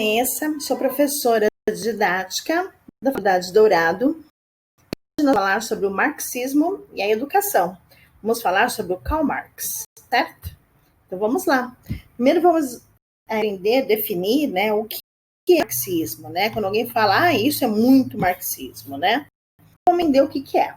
Vanessa, sou professora de didática da Faculdade Dourado. Hoje nós vamos falar sobre o marxismo e a educação. Vamos falar sobre o Karl Marx, certo? Então vamos lá. Primeiro vamos aprender, definir, né, o que é marxismo, né? Quando alguém fala, isso é muito marxismo, né? Vamos entender o que é.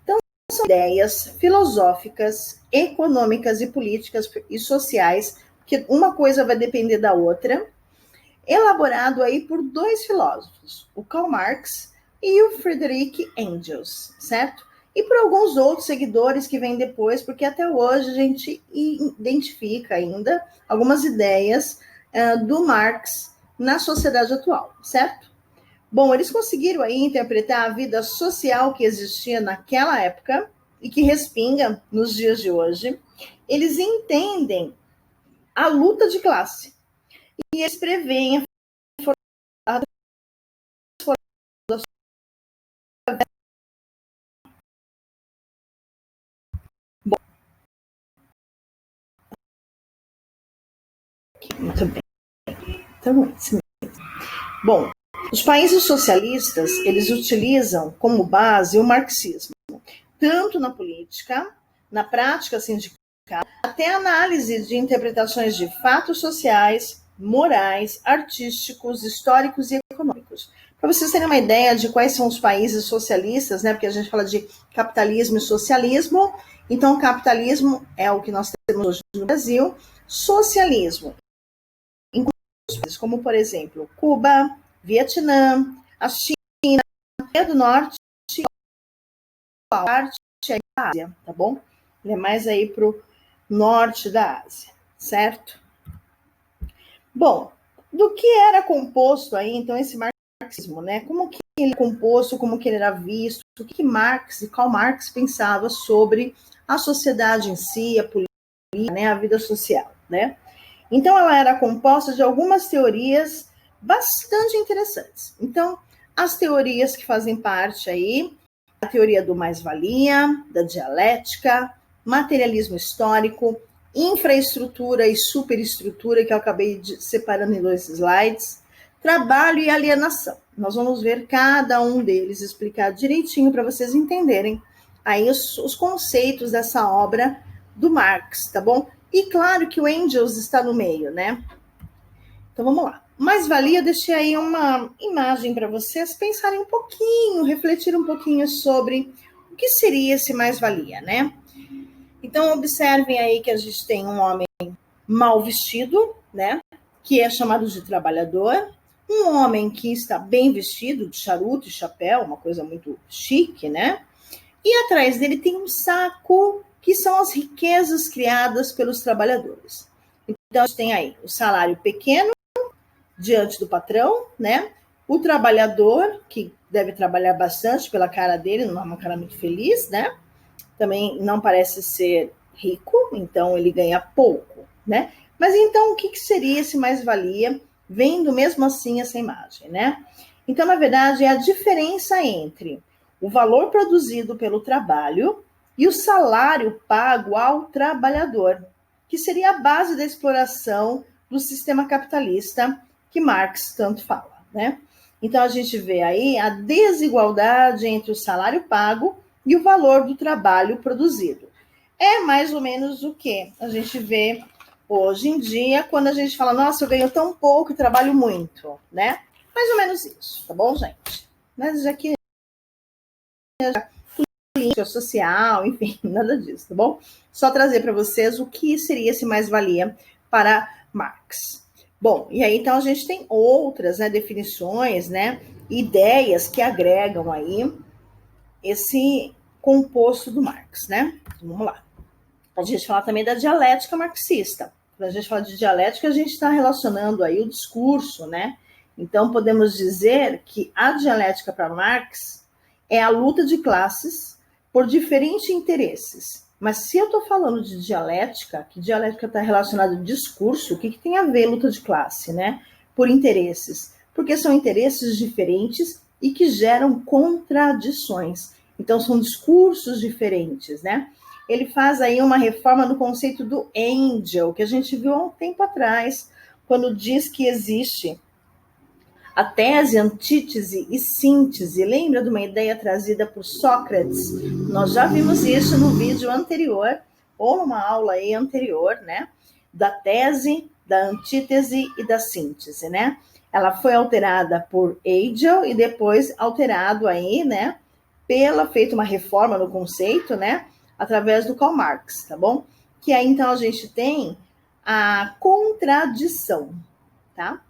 Então são ideias filosóficas, econômicas e políticas e sociais, que uma coisa vai depender da outra, elaborado aí por dois filósofos, o Karl Marx e o Friedrich Engels, certo? E por alguns outros seguidores que vêm depois, porque até hoje a gente identifica ainda algumas ideias do Marx na sociedade atual, certo? Bom, eles conseguiram aí interpretar a vida social que existia naquela época e que respinga nos dias de hoje. Eles entendem a luta de classe e eles preveem a Bom, muito bem. Então, assim mesmo. Bom, os países socialistas, eles utilizam como base o marxismo, tanto na política, na prática sindical, até análise de interpretações de fatos sociais, morais, artísticos, históricos e econômicos. Para vocês terem uma ideia de quais são os países socialistas, né? Porque a gente fala de capitalismo e socialismo. Então, capitalismo é o que nós temos hoje no Brasil. Socialismo, como, por exemplo, Cuba, Vietnã, a China, a Coreia do Norte, a parte da Ásia, tá bom? Ele é mais aí para o norte da Ásia, certo? Bom, do que era composto aí, então, esse marxismo, né? Como que ele é composto, como que ele era visto, o que Marx e Karl Marx pensava sobre a sociedade em si, a política, né, a vida social, né? Então, ela era composta de algumas teorias bastante interessantes. Então, as teorias que fazem parte aí, a teoria do mais-valia, da dialética, materialismo histórico, infraestrutura e superestrutura, que eu acabei separando em 2 slides, trabalho e alienação. Nós vamos ver cada um deles, explicar direitinho para vocês entenderem aí os conceitos dessa obra do Marx, tá bom? E claro que o Engels está no meio, né? Então vamos lá. Mais-valia, eu deixei aí uma imagem para vocês pensarem um pouquinho, refletir um pouquinho sobre o que seria esse mais-valia, né? Então observem aí que a gente tem um homem mal vestido, né? Que é chamado de trabalhador. Um homem que está bem vestido, de charuto e chapéu, uma coisa muito chique, né? E atrás dele tem um saco, que são as riquezas criadas pelos trabalhadores. Então, a gente tem aí o salário pequeno diante do patrão, né? O trabalhador, que deve trabalhar bastante pela cara dele, não é uma cara muito feliz, né? Também não parece ser rico, então ele ganha pouco, né? Mas então, o que seria esse mais-valia, vendo mesmo assim essa imagem, né? Então, na verdade, é a diferença entre o valor produzido pelo trabalho e o salário pago ao trabalhador, que seria a base da exploração do sistema capitalista que Marx tanto fala, né? Então, a gente vê aí a desigualdade entre o salário pago e o valor do trabalho produzido. É mais ou menos o que a gente vê hoje em dia, quando a gente fala, nossa, eu ganho tão pouco e trabalho muito, né? Mais ou menos isso, tá bom, gente? Mas aqui política, social, enfim, nada disso, tá bom? Só trazer para vocês o que seria esse mais-valia para Marx. Bom, e aí então a gente tem outras, né, definições, né, ideias que agregam aí esse composto do Marx, né? Então, vamos lá. A gente fala também da dialética marxista. Quando a gente fala de dialética, a gente está relacionando aí o discurso, né? Então, podemos dizer que a dialética para Marx é a luta de classes por diferentes interesses. Mas se eu estou falando de dialética, que dialética está relacionada ao discurso, o que tem a ver luta de classe, né? Por interesses. Porque são interesses diferentes e que geram contradições. Então, são discursos diferentes, né? Ele faz aí uma reforma no conceito do Engel, que a gente viu há um tempo atrás, quando diz que existe A tese, antítese e síntese, lembra de uma ideia trazida por Sócrates? Nós já vimos isso no vídeo anterior, ou numa aula aí anterior, né? Da tese, da antítese e da síntese, né? Ela foi alterada por Hegel e depois alterado aí, né? Feita uma reforma no conceito, né? Através do Karl Marx, tá bom? Que aí, então, a gente tem a contradição, tá?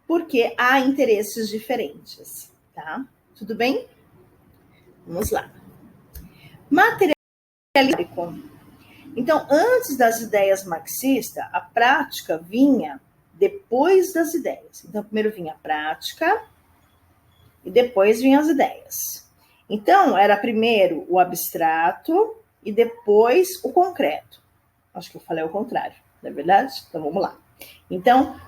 Porque há interesses diferentes, tá? Tudo bem? Vamos lá. Materialismo. Então, antes das ideias marxistas, a prática vinha depois das ideias. Então, primeiro vinha a prática e depois vinham as ideias. Então, era primeiro o abstrato e depois o concreto. Acho que eu falei o contrário, não é verdade? Então, vamos lá. Então,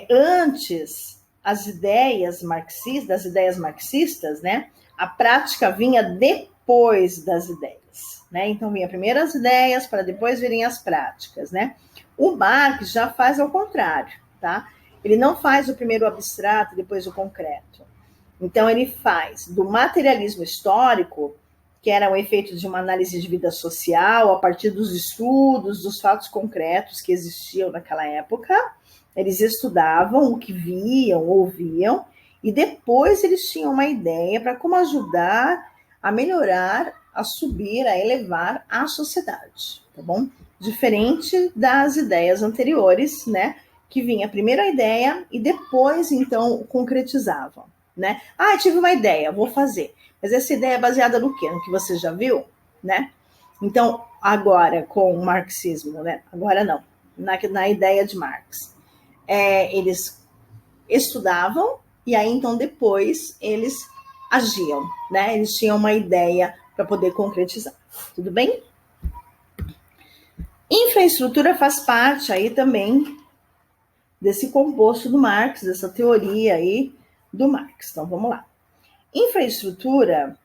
antes as ideias marxistas, né? A prática vinha depois das ideias, né? Então, vinha primeiro as ideias para depois virem as práticas, né? O Marx já faz ao contrário, tá? Ele não faz o primeiro abstrato e depois o concreto. Então, ele faz do materialismo histórico, que era o efeito de uma análise de vida social, a partir dos estudos, dos fatos concretos que existiam naquela época. Eles estudavam o que viam, ouviam, e depois eles tinham uma ideia para como ajudar a melhorar, a subir, a elevar a sociedade, tá bom? Diferente das ideias anteriores, né? Que vinha primeiro a ideia e depois, então, concretizavam, né? Ah, tive uma ideia, vou fazer. Mas essa ideia é baseada no quê? No que você já viu, né? Então, agora, com o marxismo, né? Agora não, na ideia de Marx. Eles estudavam e aí, então, depois eles agiam, né? Eles tinham uma ideia para poder concretizar. Tudo bem? Infraestrutura faz parte aí também desse composto do Marx, dessa teoria aí do Marx. Então, vamos lá. Infraestrutura,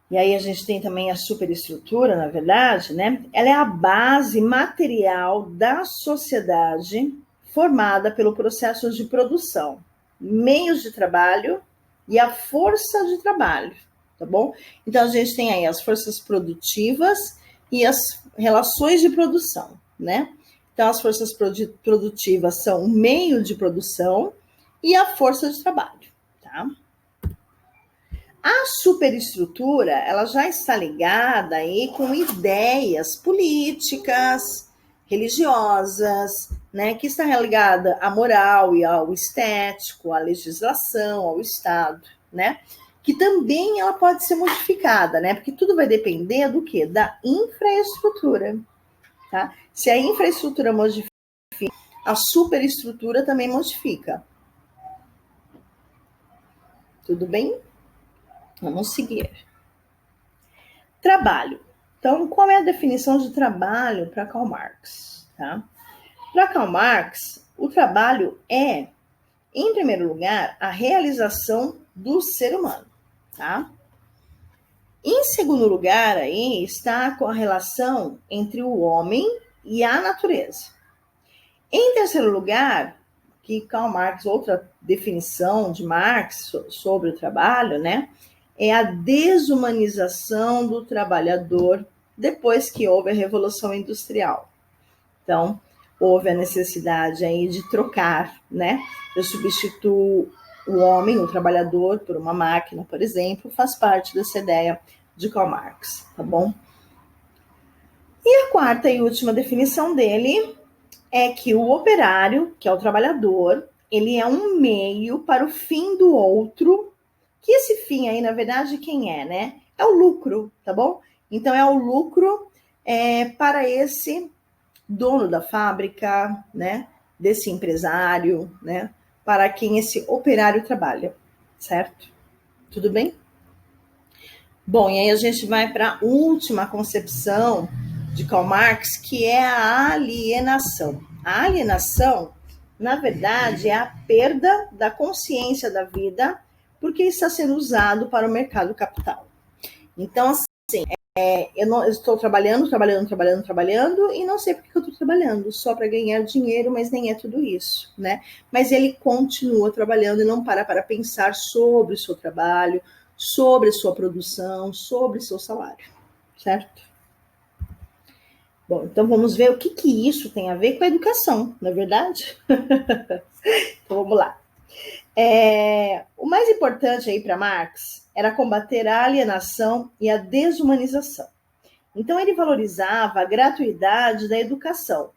e aí a gente tem também a superestrutura, na verdade, né? Ela é a base material da sociedade formada pelo processo de produção, meios de trabalho e a força de trabalho, tá bom? Então, a gente tem aí as forças produtivas e as relações de produção, né? Então, as forças produtivas são o meio de produção e a força de trabalho, tá? A superestrutura, ela já está ligada aí com ideias políticas, religiosas, né, que está ligada à moral e ao estético, à legislação, ao Estado, né, que também ela pode ser modificada, né, porque tudo vai depender do quê? Da infraestrutura, tá? Se a infraestrutura modifica, a superestrutura também modifica. Tudo bem? Vamos seguir. Trabalho. Então, qual é a definição de trabalho para Karl Marx? Tá? Para Karl Marx, o trabalho é, em primeiro lugar, a realização do ser humano. Tá? Em segundo lugar, aí está com a relação entre o homem e a natureza. Em terceiro lugar, que Karl Marx, outra definição de Marx sobre o trabalho, né? É a desumanização do trabalhador depois que houve a Revolução Industrial. Então, houve a necessidade aí de trocar, né? Eu substituo o homem, o trabalhador, por uma máquina, por exemplo, faz parte dessa ideia de Karl Marx, tá bom? E a quarta e última definição dele é que o operário, que é o trabalhador, ele é um meio para o fim do outro, que esse fim aí, na verdade, quem é, né? É o lucro, tá bom? Então, é o lucro para esse dono da fábrica, né? Desse empresário, né? Para quem esse operário trabalha, certo? Tudo bem? Bom, e aí a gente vai para a última concepção de Karl Marx, que é a alienação. A alienação, na verdade, é a perda da consciência da vida porque está sendo usado para o mercado capital. Então, assim, eu estou trabalhando, e não sei por que eu estou trabalhando, só para ganhar dinheiro, mas nem é tudo isso, né? Mas ele continua trabalhando e não para pensar sobre o seu trabalho, sobre a sua produção, sobre o seu salário, certo? Bom, então vamos ver o que isso tem a ver com a educação, não é verdade? Então vamos lá. O mais importante aí para Marx era combater a alienação e a desumanização. Então ele valorizava a gratuidade da educação,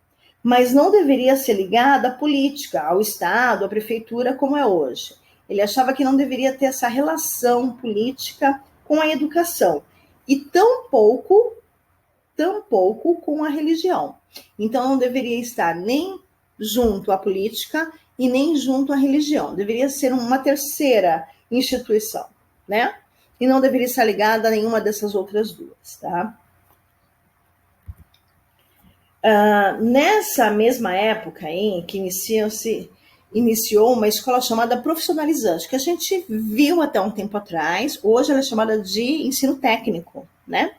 mas não deveria ser ligada à política, ao Estado, à prefeitura, como é hoje. Ele achava que não deveria ter essa relação política com a educação, e tampouco com a religião. Então não deveria estar nem junto à política e nem junto à religião. Deveria ser uma terceira instituição, né? E não deveria estar ligada a nenhuma dessas outras duas, tá? Nessa mesma época em que iniciou uma escola chamada profissionalizante, que a gente viu até um tempo atrás, hoje ela é chamada de ensino técnico, né?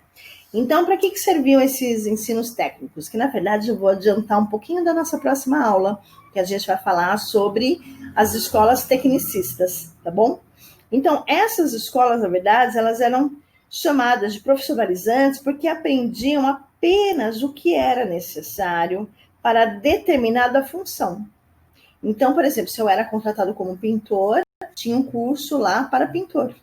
Então, para que serviam esses ensinos técnicos? Que, na verdade, eu vou adiantar um pouquinho da nossa próxima aula, que a gente vai falar sobre as escolas tecnicistas, tá bom? Então, essas escolas, na verdade, elas eram chamadas de profissionalizantes porque aprendiam apenas o que era necessário para determinada função. Então, por exemplo, se eu era contratado como pintor, tinha um curso lá para pintor.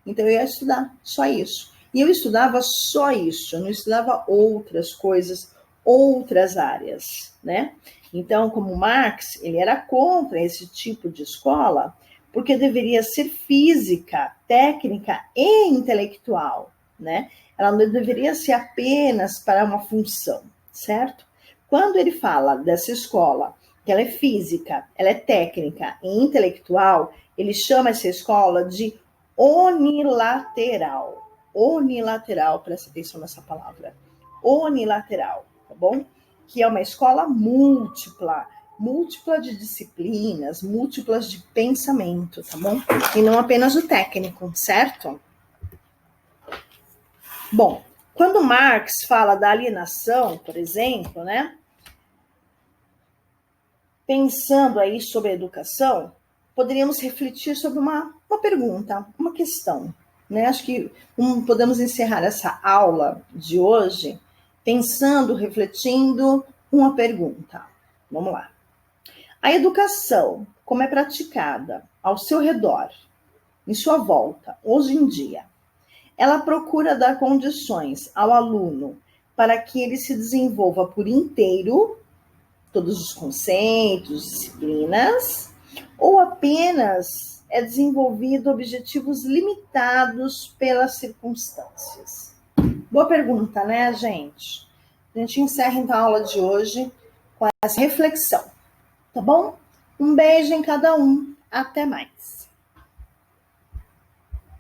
Então, eu ia estudar só isso. E eu estudava só isso, eu não estudava outras coisas, outras áreas, né? Então, como Marx, ele era contra esse tipo de escola, porque deveria ser física, técnica e intelectual, né? Ela não deveria ser apenas para uma função, certo? Quando ele fala dessa escola, que ela é física, ela é técnica e intelectual, ele chama essa escola de unilateral. Unilateral, presta atenção nessa palavra. Unilateral, tá bom? Que é uma escola múltipla de disciplinas, múltiplas de pensamento, tá bom? E não apenas o técnico, certo? Bom, quando Marx fala da alienação, por exemplo, né? Pensando aí sobre a educação, poderíamos refletir sobre uma pergunta, uma questão. Né? Acho que podemos encerrar essa aula de hoje pensando, refletindo uma pergunta. Vamos lá. A educação, como é praticada ao seu redor, em sua volta, hoje em dia, ela procura dar condições ao aluno para que ele se desenvolva por inteiro, todos os conceitos, disciplinas, ou apenas é desenvolvido objetivos limitados pelas circunstâncias? Boa pergunta, né, gente? A gente encerra então a aula de hoje com essa reflexão, tá bom? Um beijo em cada um. Até mais.